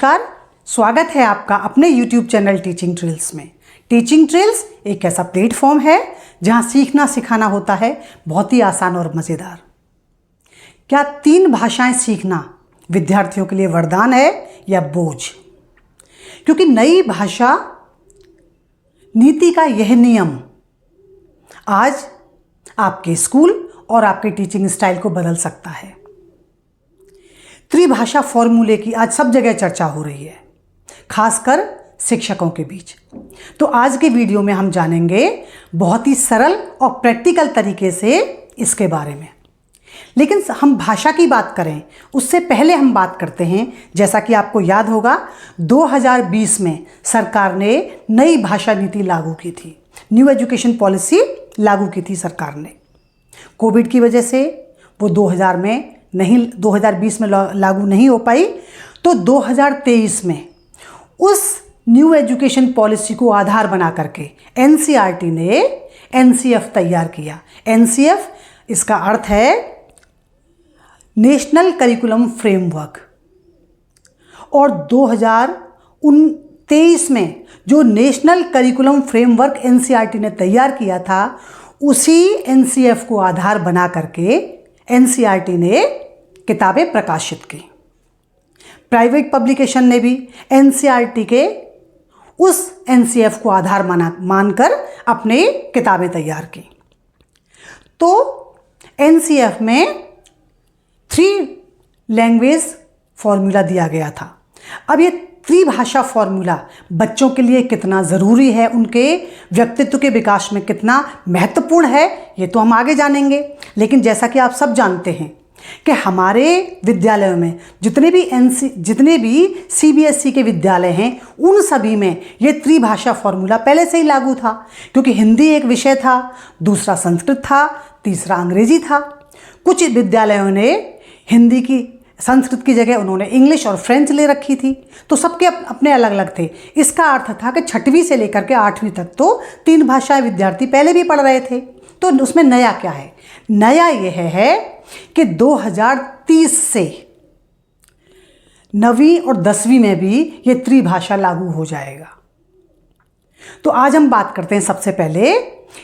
नमस्कार, स्वागत है आपका अपने YouTube चैनल टीचिंग ट्रिल्स में। टीचिंग ट्रिल्स एक ऐसा प्लेटफॉर्म है जहां सीखना सिखाना होता है बहुत ही आसान और मज़ेदार। क्या 3 भाषाएं सीखना विद्यार्थियों के लिए वरदान है या बोझ? क्योंकि नई भाषा नीति का यह नियम आज आपके स्कूल और आपके टीचिंग स्टाइल को बदल सकता है। त्रिभाषा फॉर्मूले की आज सब जगह चर्चा हो रही है, खासकर शिक्षकों के बीच। तो आज के वीडियो में हम जानेंगे बहुत ही सरल और प्रैक्टिकल तरीके से इसके बारे में। लेकिन हम भाषा की बात करें उससे पहले हम बात करते हैं, जैसा कि आपको याद होगा 2020 में सरकार ने नई भाषा नीति लागू की थी, न्यू एजुकेशन पॉलिसी लागू की थी सरकार ने। कोविड की वजह से वो 2020 में लागू नहीं हो पाई, तो 2023 में उस न्यू एजुकेशन पॉलिसी को आधार बना करके एनसीईआरटी ने एनसीएफ तैयार किया। एनसीएफ इसका अर्थ है नेशनल करिकुलम फ्रेमवर्क। और 2023 में जो नेशनल करिकुलम फ्रेमवर्क एनसीईआरटी ने तैयार किया था, उसी एनसीएफ को आधार बना करके एनसीईआरटी ने किताबें प्रकाशित की। प्राइवेट पब्लिकेशन ने भी एनसीईआरटी के उस एनसीएफ को आधार मानकर अपने किताबें तैयार की। तो एनसीएफ में 3 लैंग्वेज फॉर्मूला दिया गया था। अब ये त्रिभाषा फॉर्मूला बच्चों के लिए कितना ज़रूरी है, उनके व्यक्तित्व के विकास में कितना महत्वपूर्ण है, ये तो हम आगे जानेंगे। लेकिन जैसा कि आप सब जानते हैं कि हमारे विद्यालयों में जितने भी सीबीएसई के विद्यालय हैं, उन सभी में ये त्रिभाषा फॉर्मूला पहले से ही लागू था। क्योंकि हिंदी एक विषय था, दूसरा संस्कृत था, तीसरा अंग्रेजी था। कुछ विद्यालयों ने हिंदी की संस्कृत की जगह उन्होंने इंग्लिश और फ्रेंच ले रखी थी, तो सबके अपने अलग अलग थे। इसका अर्थ था कि 6वीं से लेकर के 8वीं तक तो 3 भाषाएं विद्यार्थी पहले भी पढ़ रहे थे। तो उसमें नया क्या है? नया यह है कि 2030 से 9वीं और 10वीं में भी ये त्रिभाषा लागू हो जाएगा। तो आज हम बात करते हैं सबसे पहले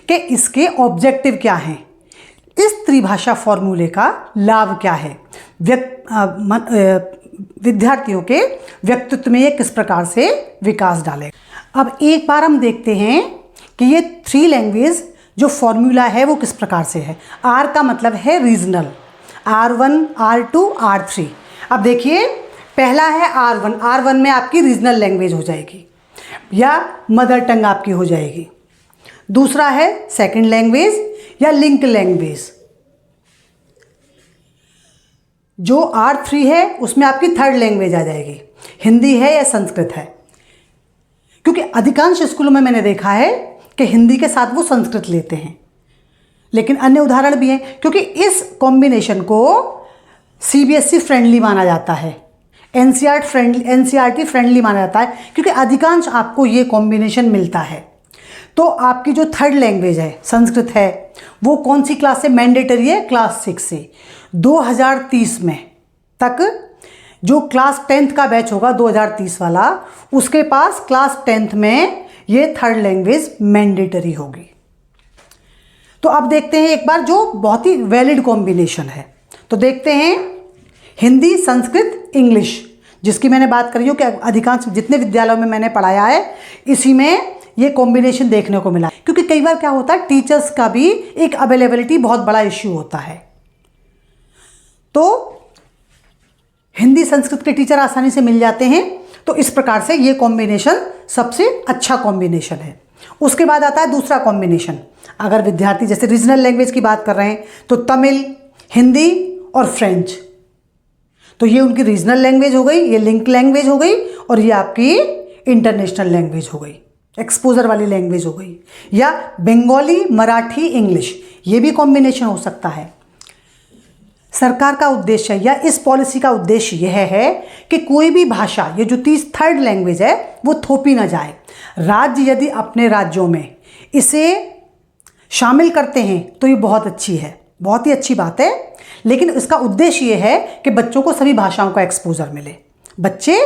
कि इसके ऑब्जेक्टिव क्या हैं, इस त्रिभाषा फॉर्मूले का लाभ क्या है, विद्यार्थियों के व्यक्तित्व में ये किस प्रकार से विकास डालेगा। अब एक बार हम देखते हैं कि ये 3 लैंग्वेज जो फॉर्मूला है वो किस प्रकार से है। आर का मतलब है रीजनल, R1, R2, R3। अब देखिए, पहला है R1। R1 में आपकी रीजनल लैंग्वेज हो जाएगी या मदर टंग आपकी हो जाएगी। दूसरा है सेकंड लैंग्वेज या लिंक लैंग्वेज। जो R3 है उसमें आपकी थर्ड लैंग्वेज आ जाएगी, हिंदी है या संस्कृत है। क्योंकि अधिकांश स्कूलों में मैंने देखा है कि हिंदी के साथ वो संस्कृत लेते हैं, लेकिन अन्य उदाहरण भी हैं। क्योंकि इस कॉम्बिनेशन को सीबीएसई फ्रेंडली माना जाता है, एनसीईआरटी फ्रेंडली माना जाता है, क्योंकि अधिकांश आपको ये कॉम्बिनेशन मिलता है। तो आपकी जो थर्ड लैंग्वेज है संस्कृत है, वो कौन सी क्लास से मैंडेटरी है? क्लास 6 से। 2030 में तक जो क्लास 10th का बैच होगा 2030 वाला, उसके पास क्लास 10th में ये थर्ड लैंग्वेज मैंडेटरी होगी। तो अब देखते हैं एक बार जो बहुत ही वैलिड कॉम्बिनेशन है। तो देखते हैं हिंदी, संस्कृत, इंग्लिश, जिसकी मैंने बात करी हो कि अधिकांश जितने विद्यालयों में मैंने पढ़ाया है, इसी में ये कॉम्बिनेशन देखने को मिला। क्योंकि कई बार क्या होता है, टीचर्स का भी एक अवेलेबिलिटी बहुत बड़ा इश्यू होता है। तो हिंदी संस्कृत के टीचर आसानी से मिल जाते हैं। तो इस प्रकार से ये कॉम्बिनेशन सबसे अच्छा कॉम्बिनेशन है। उसके बाद आता है दूसरा कॉम्बिनेशन। अगर विद्यार्थी जैसे रीजनल लैंग्वेज की बात कर रहे हैं तो तमिल, हिंदी और फ्रेंच, तो ये उनकी रीजनल लैंग्वेज हो गई, ये लिंक लैंग्वेज हो गई, और ये आपकी इंटरनेशनल लैंग्वेज हो गई, एक्सपोजर वाली लैंग्वेज हो गई। या बंगाली, मराठी, इंग्लिश, ये भी कॉम्बिनेशन हो सकता है। सरकार का उद्देश्य या इस पॉलिसी का उद्देश्य यह है कि कोई भी भाषा, ये जो 3rd लैंग्वेज है, वो थोपी ना जाए। राज्य यदि अपने राज्यों में इसे शामिल करते हैं तो ये बहुत अच्छी है, बहुत ही अच्छी बात है। लेकिन इसका उद्देश्य ये है कि बच्चों को सभी भाषाओं का एक्सपोजर मिले, बच्चे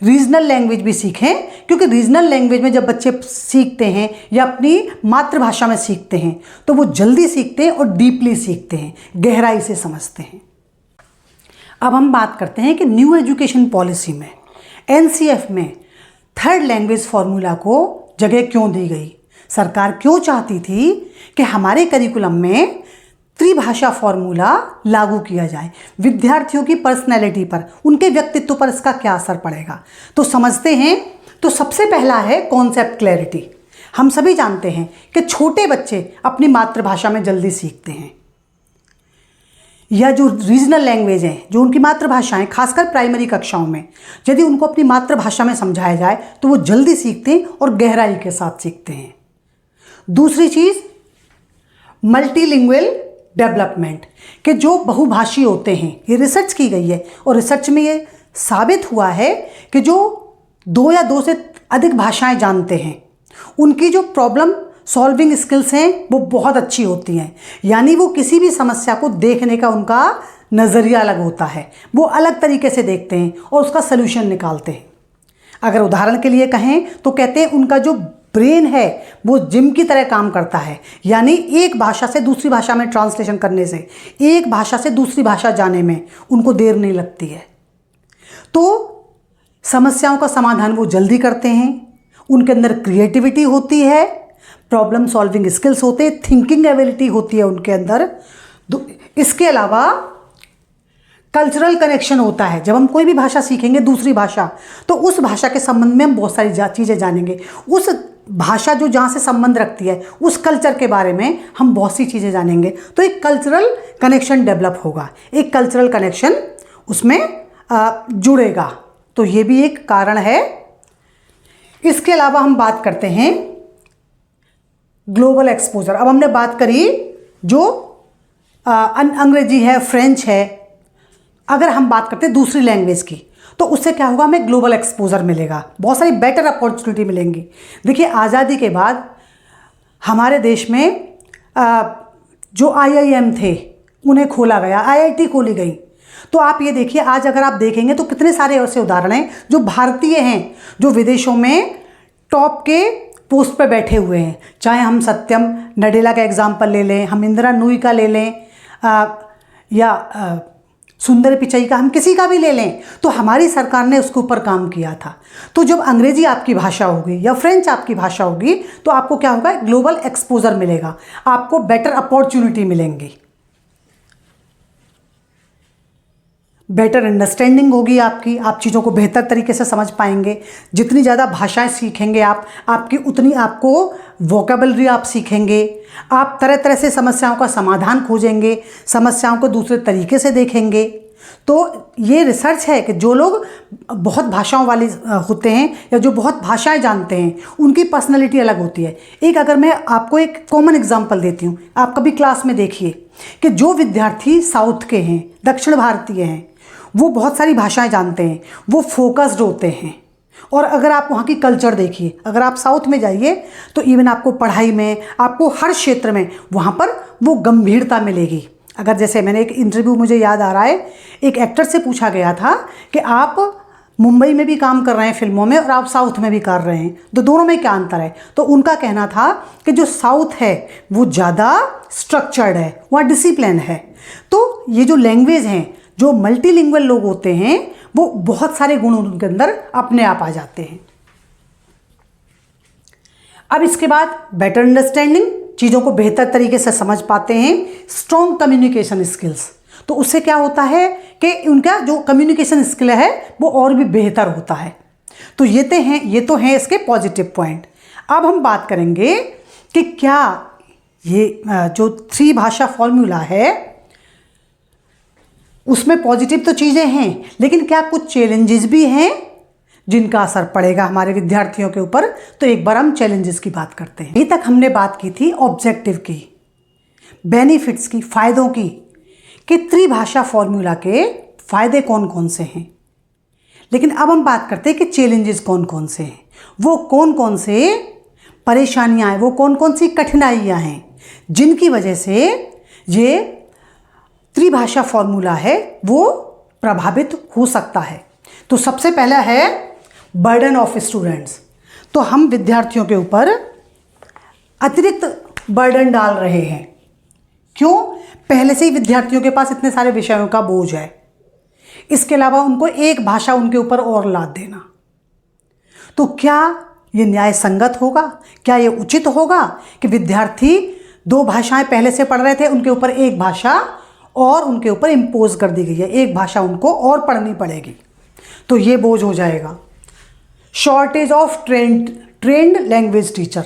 रीजनल लैंग्वेज भी सीखें, क्योंकि रीजनल लैंग्वेज में जब बच्चे सीखते हैं या अपनी मातृभाषा में सीखते हैं तो वो जल्दी सीखते हैं और डीपली सीखते हैं, गहराई से समझते हैं। अब हम बात करते हैं कि न्यू एजुकेशन पॉलिसी में, एनसीएफ में थर्ड लैंग्वेज फॉर्मूला को जगह क्यों दी गई। सरकार क्यों चाहती थी कि हमारे करिकुलम में त्रिभाषा फॉर्मूला लागू किया जाए, विद्यार्थियों की पर्सनैलिटी पर, उनके व्यक्तित्व पर इसका क्या असर पड़ेगा। तो समझते हैं। तो सबसे पहला है कॉन्सेप्ट क्लैरिटी। हम सभी जानते हैं कि छोटे बच्चे अपनी मातृभाषा में जल्दी सीखते हैं, या जो रीजनल लैंग्वेज हैं, जो उनकी मातृभाषाएं, खासकर प्राइमरी कक्षाओं में यदि उनको अपनी मातृभाषा में समझाया जाए तो वो जल्दी सीखते हैं और गहराई के साथ सीखते हैं। दूसरी चीज़ मल्टीलिंगुअल डेवलपमेंट, कि जो बहुभाषी होते हैं, ये रिसर्च की गई है और रिसर्च में ये साबित हुआ है कि जो 2 या 2 से अधिक भाषाएं जानते हैं उनकी जो प्रॉब्लम सॉल्विंग स्किल्स हैं वो बहुत अच्छी होती हैं। यानी वो किसी भी समस्या को देखने का उनका नज़रिया अलग होता है, वो अलग तरीके से देखते हैं और उसका सलूशन निकालते हैं। अगर उदाहरण के लिए कहें तो कहते हैं उनका जो ब्रेन है वो जिम की तरह काम करता है, यानी एक भाषा से दूसरी भाषा में ट्रांसलेशन करने से, एक भाषा से दूसरी भाषा जाने में उनको देर नहीं लगती है। तो समस्याओं का समाधान वो जल्दी करते हैं, उनके अंदर क्रिएटिविटी होती है, प्रॉब्लम सॉल्विंग स्किल्स होते हैं, थिंकिंग एबिलिटी होती है उनके अंदर। इसके अलावा कल्चरल कनेक्शन होता है। जब हम कोई भी भाषा सीखेंगे दूसरी भाषा, तो उस भाषा के संबंध में हम बहुत सारी चीज़ें जानेंगे। उस भाषा जो जहाँ से संबंध रखती है उस कल्चर के बारे में हम बहुत सी चीज़ें जानेंगे। तो एक कल्चरल कनेक्शन डेवलप होगा, एक कल्चरल कनेक्शन उसमें जुड़ेगा। तो ये भी एक कारण है। इसके अलावा हम बात करते हैं ग्लोबल एक्सपोजर। अब हमने बात करी जो अंग्रेजी है, फ्रेंच है। अगर हम बात करते हैं दूसरी लैंग्वेज की तो उससे क्या होगा, हमें ग्लोबल एक्सपोजर मिलेगा, बहुत सारी बेटर अपॉर्चुनिटी मिलेंगी। देखिए, आज़ादी के बाद हमारे देश में जो IIM थे उन्हें खोला गया, IIT खोली गई। तो आप ये देखिए, आज अगर आप देखेंगे तो कितने सारे ऐसे उदाहरण हैं जो भारतीय हैं जो विदेशों में टॉप के पोस्ट पर बैठे हुए हैं। चाहे हम सत्यम नडेला का एग्जाम्पल ले लें, हम इंदिरा नूई का ले लें, या सुंदर पिचाई का, हम किसी का भी ले लें, तो हमारी सरकार ने उसके ऊपर काम किया था। तो जब अंग्रेजी आपकी भाषा होगी या फ्रेंच आपकी भाषा होगी तो आपको क्या होगा, ग्लोबल एक्सपोजर मिलेगा, आपको बेटर अपॉर्चुनिटी मिलेंगी, बेटर अंडरस्टैंडिंग होगी आपकी, आप चीज़ों को बेहतर तरीके से समझ पाएंगे। जितनी ज़्यादा भाषाएं सीखेंगे आप, आपकी उतनी आपको वोकेबलरी आप सीखेंगे, आप तरह तरह से समस्याओं का समाधान खोजेंगे, समस्याओं को दूसरे तरीके से देखेंगे। तो ये रिसर्च है कि जो लोग बहुत भाषाओं वाले होते हैं या जो बहुत भाषाएं जानते हैं उनकी पर्सनैलिटी अलग होती है। एक अगर मैं आपको एक कॉमन एग्जांपल देती हूँ, आप कभी क्लास में देखिए कि जो विद्यार्थी साउथ के हैं, दक्षिण भारतीय हैं, वो बहुत सारी भाषाएं जानते हैं, वो फोकस्ड होते हैं। और अगर आप वहाँ की कल्चर देखिए, अगर आप साउथ में जाइए तो इवन आपको पढ़ाई में, आपको हर क्षेत्र में वहाँ पर वो गंभीरता मिलेगी। अगर जैसे मैंने एक इंटरव्यू मुझे याद आ रहा है, एक एक्टर से पूछा गया था कि आप मुंबई में भी काम कर रहे हैं फिल्मों में और आप साउथ में भी कर रहे हैं, तो दोनों में क्या अंतर है। तो उनका कहना था कि जो साउथ है वो ज़्यादा स्ट्रक्चर्ड है, वहाँ डिसिप्लिन है। तो ये जो लैंग्वेज हैं, जो मल्टीलिंगुअल लोग होते हैं, वो बहुत सारे गुण उनके अंदर अपने आप आ जाते हैं। अब इसके बाद बेटर अंडरस्टैंडिंग, चीज़ों को बेहतर तरीके से समझ पाते हैं। स्ट्रॉन्ग कम्युनिकेशन स्किल्स, तो उससे क्या होता है कि उनका जो कम्युनिकेशन स्किल है वो और भी बेहतर होता है। तो ये तो हैं इसके पॉजिटिव पॉइंट। अब हम बात करेंगे कि क्या ये जो 3 भाषा फॉर्मूला है उसमें पॉजिटिव तो चीज़ें हैं, लेकिन क्या कुछ चैलेंजेस भी हैं जिनका असर पड़ेगा हमारे विद्यार्थियों के ऊपर। तो एक बार हम चैलेंजेस की बात करते हैं। अभी तक हमने बात की थी ऑब्जेक्टिव की, बेनिफिट्स की, फ़ायदों की, कि त्रिभाषा फॉर्मूला के फ़ायदे कौन कौन से हैं। लेकिन अब हम बात करते हैं कि चैलेंजेस कौन कौन से हैं, वो कौन कौन से परेशानियाँ हैं, वो कौन कौन सी कठिनाइयाँ हैं जिनकी वजह से ये त्रिभाषा फॉर्मूला है वो प्रभावित हो सकता है। तो सबसे पहला है बर्डन ऑफ स्टूडेंट्स। तो हम विद्यार्थियों के ऊपर अतिरिक्त बर्डन डाल रहे हैं। क्यों? पहले से ही विद्यार्थियों के पास इतने सारे विषयों का बोझ है, इसके अलावा उनको एक भाषा उनके ऊपर और लाद देना। तो क्या ये न्याय संगत होगा? क्या ये उचित होगा कि विद्यार्थी 2 भाषाएं पहले से पढ़ रहे थे, उनके ऊपर एक भाषा और उनके ऊपर इम्पोज कर दी गई है, एक भाषा उनको और पढ़नी पड़ेगी, तो ये बोझ हो जाएगा। Shortage of trend language teacher.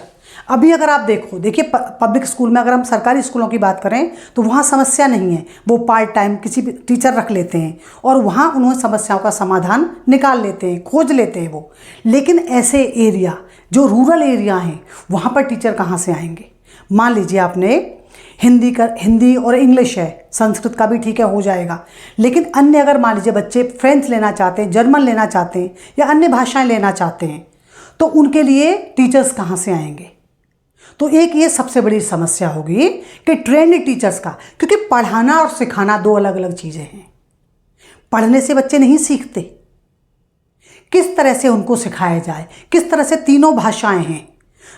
अभी अगर आप देखिए पब्लिक स्कूल में, अगर हम सरकारी स्कूलों की बात करें तो वहाँ समस्या नहीं है, वो पार्ट टाइम किसी भी टीचर रख लेते हैं और वहाँ उन्होंने समस्याओं का समाधान निकाल लेते हैं, खोज लेते हैं वो। लेकिन ऐसे एरिया जो रूरल एरिया हैं, वहाँ पर टीचर कहाँ से आएंगे? मान लीजिए आपने हिंदी और इंग्लिश है, संस्कृत का भी ठीक है, हो जाएगा, लेकिन अन्य अगर मान लीजिए बच्चे फ्रेंच लेना चाहते हैं, जर्मन लेना चाहते हैं या अन्य भाषाएं लेना चाहते हैं, तो उनके लिए टीचर्स कहाँ से आएंगे? तो एक ये सबसे बड़ी समस्या होगी कि ट्रेंड टीचर्स का, क्योंकि पढ़ाना और सिखाना 2 अलग अलग चीज़ें हैं। पढ़ने से बच्चे नहीं सीखते, किस तरह से उनको सिखाया जाए, किस तरह से तीनों भाषाएं हैं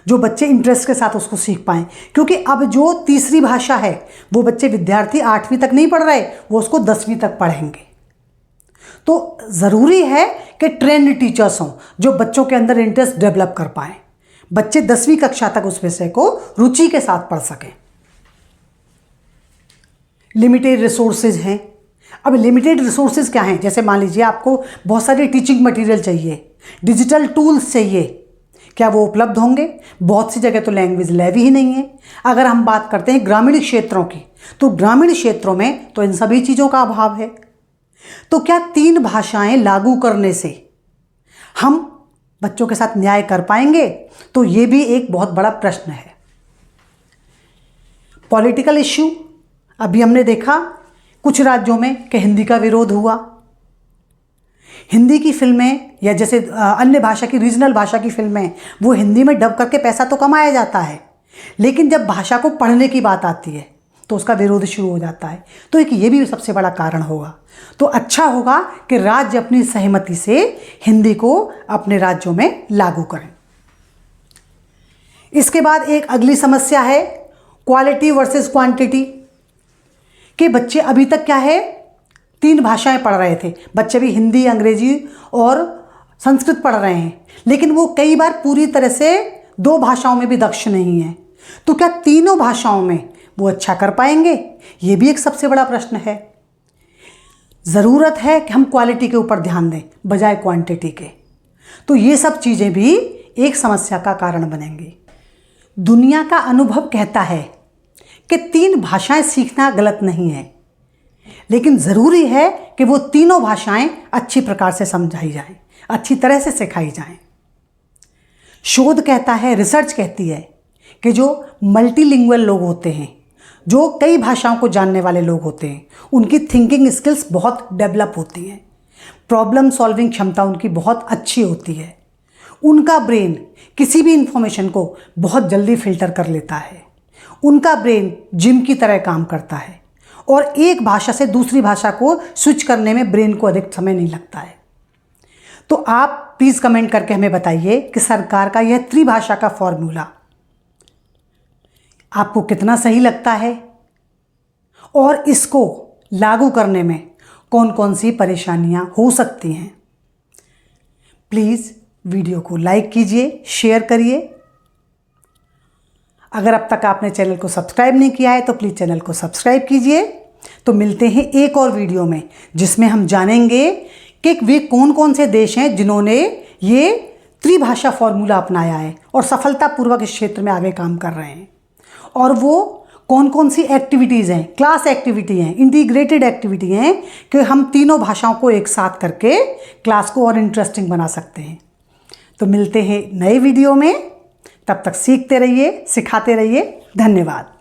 जो बच्चे इंटरेस्ट के साथ उसको सीख पाएँ। क्योंकि अब जो तीसरी भाषा है वो बच्चे विद्यार्थी 8वीं तक नहीं पढ़ रहे, वो उसको 10वीं तक पढ़ेंगे। तो ज़रूरी है कि ट्रेंड टीचर्स हों जो बच्चों के अंदर इंटरेस्ट डेवलप कर पाएँ, बच्चे 10वीं कक्षा तक उस विषय को रुचि के साथ पढ़ सकें। लिमिटेड रिसोर्सेज हैं। अब लिमिटेड रिसोर्सेज क्या हैं? जैसे मान लीजिए आपको बहुत सारे टीचिंग मटेरियल चाहिए, डिजिटल टूल्स चाहिए, क्या वो उपलब्ध होंगे? बहुत सी जगह तो लैंग्वेज लैब ही नहीं है। अगर हम बात करते हैं ग्रामीण क्षेत्रों की, तो ग्रामीण क्षेत्रों में तो इन सभी चीज़ों का अभाव है। तो क्या 3 भाषाएं लागू करने से हम बच्चों के साथ न्याय कर पाएंगे? तो ये भी एक बहुत बड़ा प्रश्न है। पॉलिटिकल इश्यू, अभी हमने देखा कुछ राज्यों में कि हिंदी का विरोध हुआ। हिंदी की फिल्में या जैसे अन्य भाषा की, रीजनल भाषा की फिल्में, वो हिंदी में डब करके पैसा तो कमाया जाता है, लेकिन जब भाषा को पढ़ने की बात आती है तो उसका विरोध शुरू हो जाता है। तो एक ये भी सबसे बड़ा कारण होगा। तो अच्छा होगा कि राज्य अपनी सहमति से हिंदी को अपने राज्यों में लागू करें। इसके बाद एक अगली समस्या है क्वालिटी वर्सेस क्वांटिटी, कि बच्चे अभी तक क्या है 3 भाषाएं पढ़ रहे थे, बच्चे भी हिंदी, अंग्रेजी और संस्कृत पढ़ रहे हैं, लेकिन वो कई बार पूरी तरह से 2 भाषाओं में भी दक्ष नहीं है। तो क्या तीनों भाषाओं में वो अच्छा कर पाएंगे? ये भी एक सबसे बड़ा प्रश्न है। ज़रूरत है कि हम क्वालिटी के ऊपर ध्यान दें बजाय क्वांटिटी के। तो ये सब चीज़ें भी एक समस्या का कारण बनेंगी। दुनिया का अनुभव कहता है कि 3 भाषाएं सीखना गलत नहीं है, लेकिन ज़रूरी है कि वो तीनों भाषाएं अच्छी प्रकार से समझाई जाएं, अच्छी तरह से सिखाई जाएं। शोध कहता है, रिसर्च कहती है कि जो मल्टीलिंगुअल लोग होते हैं, जो कई भाषाओं को जानने वाले लोग होते हैं, उनकी थिंकिंग स्किल्स बहुत डेवलप होती हैं, प्रॉब्लम सॉल्विंग क्षमता उनकी बहुत अच्छी होती है, उनका ब्रेन किसी भी इंफॉर्मेशन को बहुत जल्दी फिल्टर कर लेता है, उनका ब्रेन जिम की तरह काम करता है और एक भाषा से दूसरी भाषा को स्विच करने में ब्रेन को अधिक समय नहीं लगता है। तो आप प्लीज़ कमेंट करके हमें बताइए कि सरकार का यह त्रिभाषा का फॉर्मूला आपको कितना सही लगता है और इसको लागू करने में कौन कौन सी परेशानियां हो सकती हैं। प्लीज़ वीडियो को लाइक कीजिए, शेयर करिए। अगर अब तक आपने चैनल को सब्सक्राइब नहीं किया है तो प्लीज़ चैनल को सब्सक्राइब कीजिए। तो मिलते हैं एक और वीडियो में जिसमें हम जानेंगे कि वे कौन कौन से देश हैं जिन्होंने ये त्रिभाषा फॉर्मूला अपनाया है और सफलतापूर्वक इस क्षेत्र में आगे काम कर रहे हैं, और वो कौन कौन सी एक्टिविटीज़ हैं, क्लास एक्टिविटी हैं, इंटीग्रेटेड एक्टिविटी हैं कि हम तीनों भाषाओं को एक साथ करके क्लास को और इंटरेस्टिंग बना सकते हैं। तो मिलते हैं नए वीडियो में, तब तक सीखते रहिए, सिखाते रहिए। धन्यवाद।